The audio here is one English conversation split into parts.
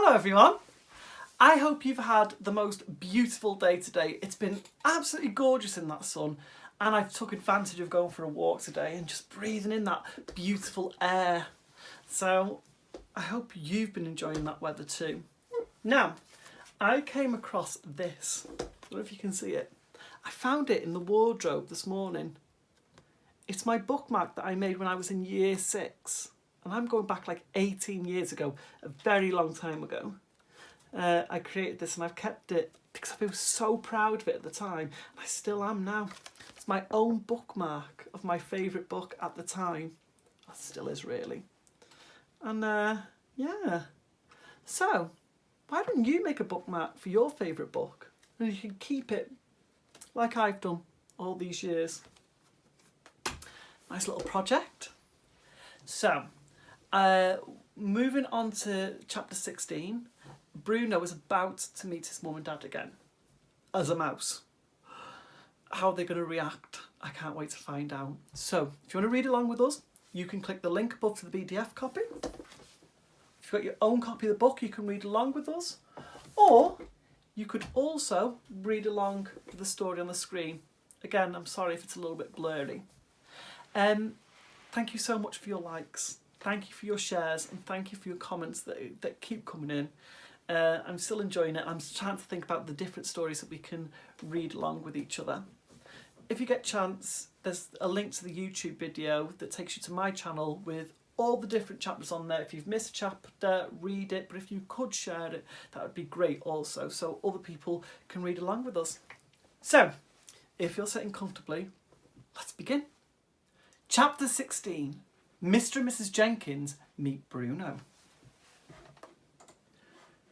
Hello everyone. I hope you've had the most beautiful day today. It's been absolutely gorgeous in that sun, and I've took advantage of going for a walk today and just breathing in that beautiful air. So I hope you've been enjoying that weather too. Now, I came across this. I don't know if you can see it. I found it in the wardrobe this morning. It's my bookmark that I made when I was in year 6. And I'm going back like 18 years ago, a very long time ago. I created this and I've kept it because I was so proud of it at the time. And I still am now. It's my own bookmark of my favourite book at the time. That still is really. And yeah. So, why don't you make a bookmark for your favourite book? And you can keep it like I've done all these years. Nice little project. So, moving on to chapter 16, Bruno is about to meet his mum and dad again, as a mouse. How are they going to react? I can't wait to find out. So, if you want to read along with us, you can click the link above to the PDF copy. If you've got your own copy of the book, you can read along with us. Or, you could also read along with the story on the screen. Again, I'm sorry if it's a little bit blurry. Thank you so much for your likes. Thank you for your shares, and thank you for your comments that keep coming in. I'm still enjoying it. I'm trying to think about the different stories that we can read along with each other. If you get a chance, there's a link to the YouTube video that takes you to my channel with all the different chapters on there. If you've missed a chapter, read it, but if you could share it, that would be great also, so other people can read along with us. So, if you're sitting comfortably, let's begin. Chapter 16. Mr. and Mrs. Jenkins meet Bruno.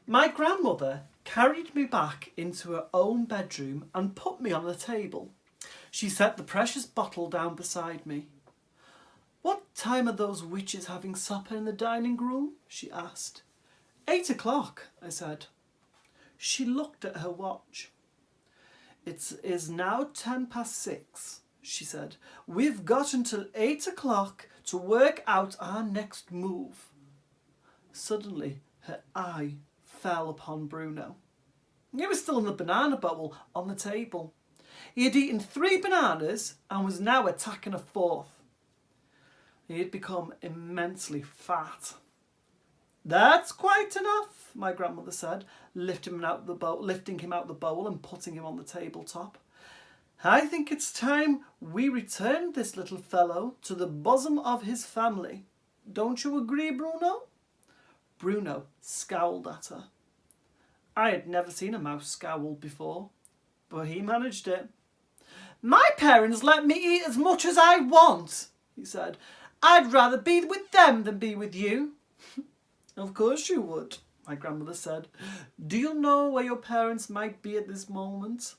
My grandmother carried me back into her own bedroom and put me on the table. She set the precious bottle down beside me. "What time are those witches having supper in the dining room?" she asked. 8 o'clock, I said. She looked at her watch. "It is now 6:10, she said. "We've got until 8 o'clock to work out our next move." Suddenly, her eye fell upon Bruno. He was still in the banana bowl on the table. He had eaten 3 bananas and was now attacking a 4th. He had become immensely fat. "That's quite enough," my grandmother said, lifting him out of the bowl and putting him on the tabletop. "I think it's time we returned this little fellow to the bosom of his family. Don't you agree, Bruno?" Bruno scowled at her. I had never seen a mouse scowl before, but he managed it. "My parents let me eat as much as I want," he said. "I'd rather be with them than be with you." "Of course you would," my grandmother said. "Do you know where your parents might be at this moment?"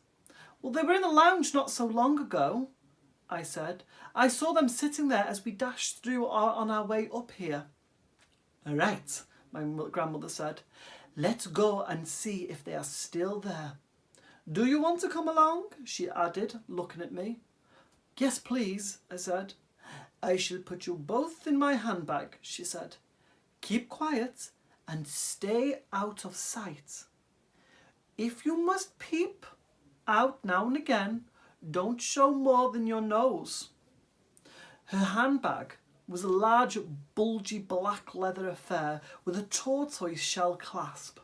"Well, they were in the lounge not so long ago," I said. "I saw them sitting there as we dashed through on our way up here." "All right," my grandmother said. "Let's go and see if they are still there. Do you want to come along?" she added, looking at me. "Yes, please," I said. "I shall put you both in my handbag," she said. "Keep quiet and stay out of sight. If you must peep out now and again, don't show more than your nose." Her handbag was a large, bulgy black leather affair with a tortoise shell clasp.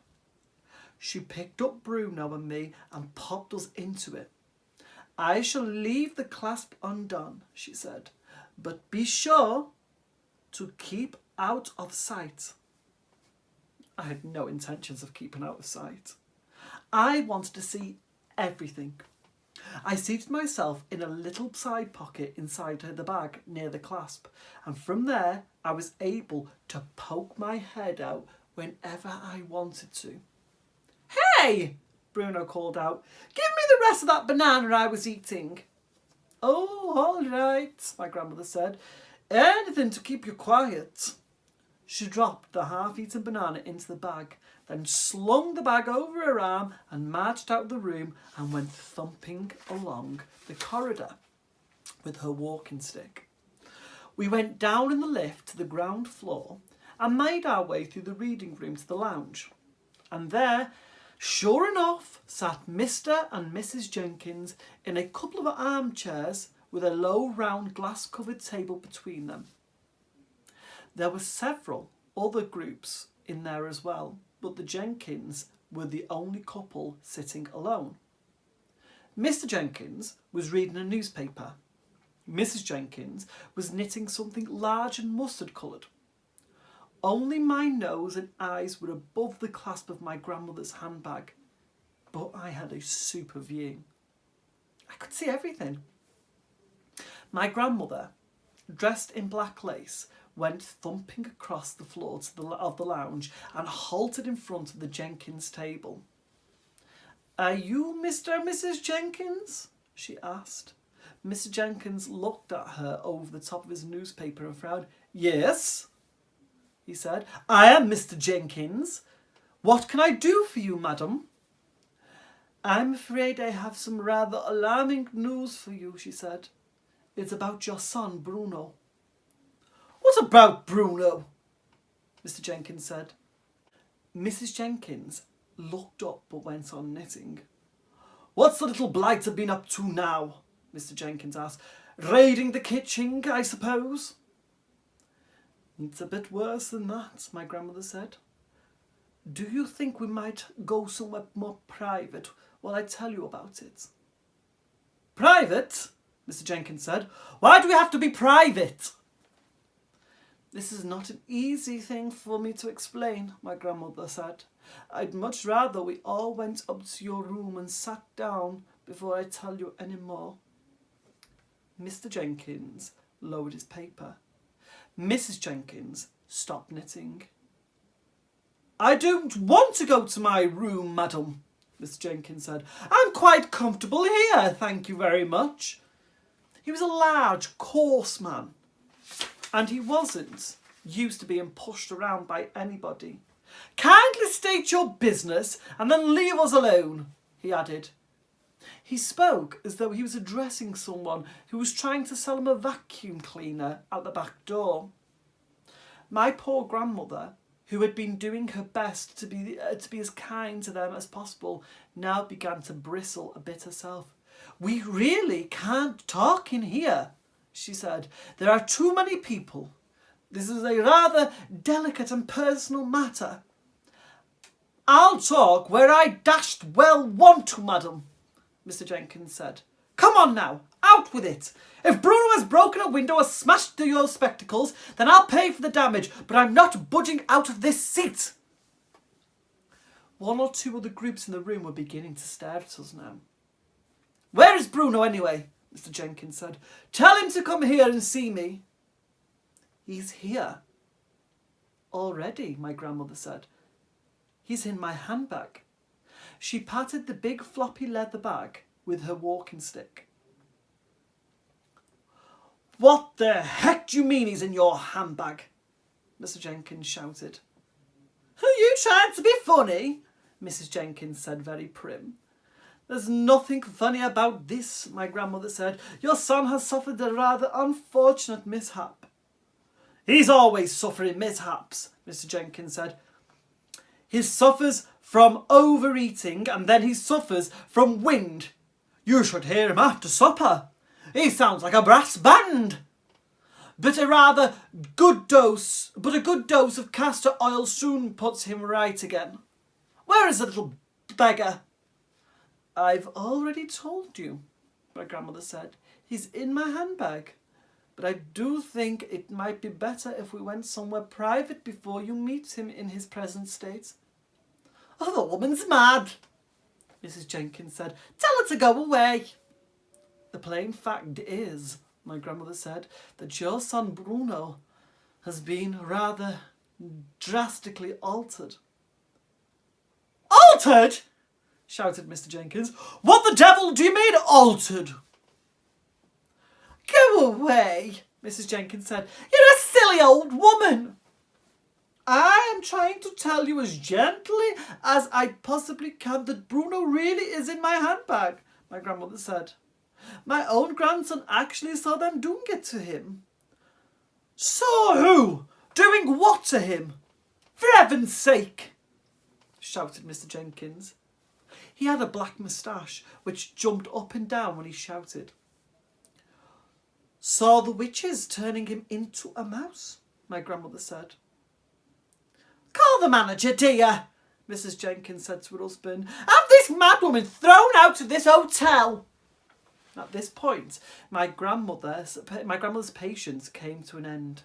She picked up Bruno and me and popped us into it. "I shall leave the clasp undone," she said, "but be sure to keep out of sight." I had no intentions of keeping out of sight. I wanted to see everything. I seated myself in a little side pocket inside the bag near the clasp, and from there I was able to poke my head out whenever I wanted to. "Hey!" Bruno called out. "Give me the rest of that banana I was eating." "Oh, all right," my grandmother said. "Anything to keep you quiet." She dropped the half-eaten banana into the bag, then slung the bag over her arm and marched out of the room and went thumping along the corridor with her walking stick. We went down in the lift to the ground floor and made our way through the reading room to the lounge. And there, sure enough, sat Mr. and Mrs. Jenkins in a couple of armchairs with a low round glass-covered table between them. There were several other groups in there as well, but the Jenkins were the only couple sitting alone. Mr. Jenkins was reading a newspaper. Mrs. Jenkins was knitting something large and mustard-coloured. Only my nose and eyes were above the clasp of my grandmother's handbag, but I had a super view. I could see everything. My grandmother, dressed in black lace, went thumping across the floor of the lounge and halted in front of the Jenkins table. "Are you Mr. and Mrs. Jenkins?" she asked. Mr. Jenkins looked at her over the top of his newspaper and frowned. "Yes," he said, "I am Mr. Jenkins. What can I do for you, madam?" "I'm afraid I have some rather alarming news for you," she said. "It's about your son, Bruno." "What about Bruno?" Mr. Jenkins said. Mrs. Jenkins looked up but went on knitting. "What's the little blighter been up to now?" Mr. Jenkins asked. "Raiding the kitchen, I suppose?" "It's a bit worse than that," my grandmother said. "Do you think we might go somewhere more private while I tell you about it?" "Private?" Mr. Jenkins said. "Why do we have to be private?" "This is not an easy thing for me to explain," my grandmother said. "I'd much rather we all went up to your room and sat down before I tell you any more." Mr. Jenkins lowered his paper. Mrs. Jenkins stopped knitting. "I don't want to go to my room, madam," Mr. Jenkins said. "I'm quite comfortable here, thank you very much." He was a large, coarse man, and he wasn't used to being pushed around by anybody. "Kindly state your business and then leave us alone," he added. He spoke as though he was addressing someone who was trying to sell him a vacuum cleaner at the back door. My poor grandmother, who had been doing her best to be as kind to them as possible, now began to bristle a bit herself. "We really can't talk in here," she said. "There are too many people. This is a rather delicate and personal matter." "I'll talk where I dashed well want to, madam," Mr. Jenkins said. "Come on now, out with it. If Bruno has broken a window or smashed through your spectacles, then I'll pay for the damage, but I'm not budging out of this seat." One or two other groups in the room were beginning to stare at us now. "Where is Bruno anyway?" Mr. Jenkins said. "Tell him to come here and see me." "He's here already," my grandmother said. "He's in my handbag." She patted the big floppy leather bag with her walking stick. "What the heck do you mean he's in your handbag?" Mr. Jenkins shouted. "Are you trying to be funny?" Mrs. Jenkins said, very prim. "There's nothing funny about this," my grandmother said. "Your son has suffered a rather unfortunate mishap." "He's always suffering mishaps," Mr. Jenkins said. "He suffers from overeating and then he suffers from wind. You should hear him after supper. He sounds like a brass band. But a good dose of castor oil soon puts him right again. Where is the little beggar?" "I've already told you," my grandmother said. "He's in my handbag. But I do think it might be better if we went somewhere private before you meet him in his present state." "Oh, the woman's mad," Mrs. Jenkins said. "Tell her to go away." "The plain fact is," my grandmother said, "that your son Bruno has been rather drastically altered." "Altered?" shouted Mr. Jenkins. "What the devil do you mean, altered?" "Go away," Mrs. Jenkins said. "You're a silly old woman." "I am trying to tell you as gently as I possibly can that Bruno really is in my handbag," my grandmother said. "My own grandson actually saw them doing it to him." "Saw who? Doing what to him? For heaven's sake!" shouted Mr. Jenkins. He had a black moustache which jumped up and down when he shouted. Saw the witches turning him into a mouse, my grandmother said. Call the manager, dear, Mrs. Jenkins said to her husband. Have this madwoman thrown out of this hotel. At this point, my grandmother's patience came to an end.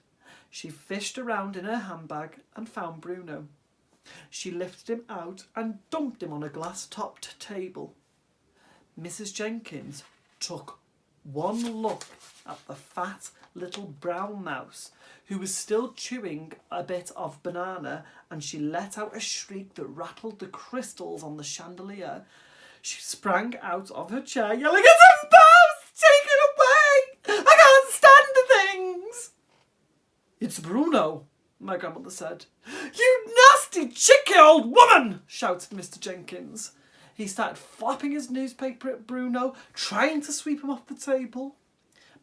She fished around in her handbag and found Bruno. She lifted him out and dumped him on a glass-topped table. Mrs. Jenkins took one look at the fat little brown mouse who was still chewing a bit of banana, and she let out a shriek that rattled the crystals on the chandelier. She sprang out of her chair, yelling, It's a mouse! Take it away! I can't stand the things! It's Bruno, my grandmother said. You nasty, cheeky old woman! Shouted Mr. Jenkins. He started flapping his newspaper at Bruno, trying to sweep him off the table.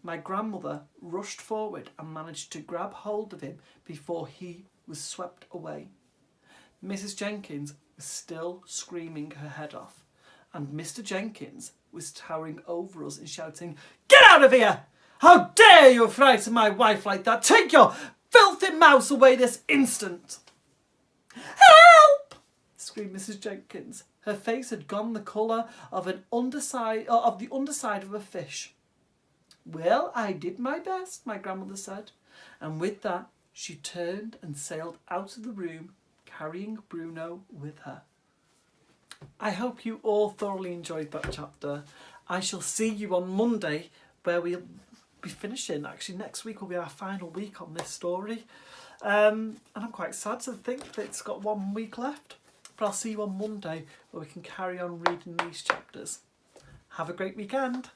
My grandmother rushed forward and managed to grab hold of him before he was swept away. Mrs. Jenkins was still screaming her head off, and Mr. Jenkins was towering over us and shouting, Get out of here! How dare you frighten my wife like that? Take your filthy mouse away this instant! Help! Screamed Mrs. Jenkins. Her face had gone the colour of the underside of a fish. Well, I did my best, my grandmother said, and with that she turned and sailed out of the room, carrying Bruno with her. I hope you all thoroughly enjoyed that chapter. I shall see you on Monday, where we'll be finishing. Actually, next week will be our final week on this story. And I'm quite sad to think that it's got 1 week left. But I'll see you on Monday, where we can carry on reading these chapters. Have a great weekend.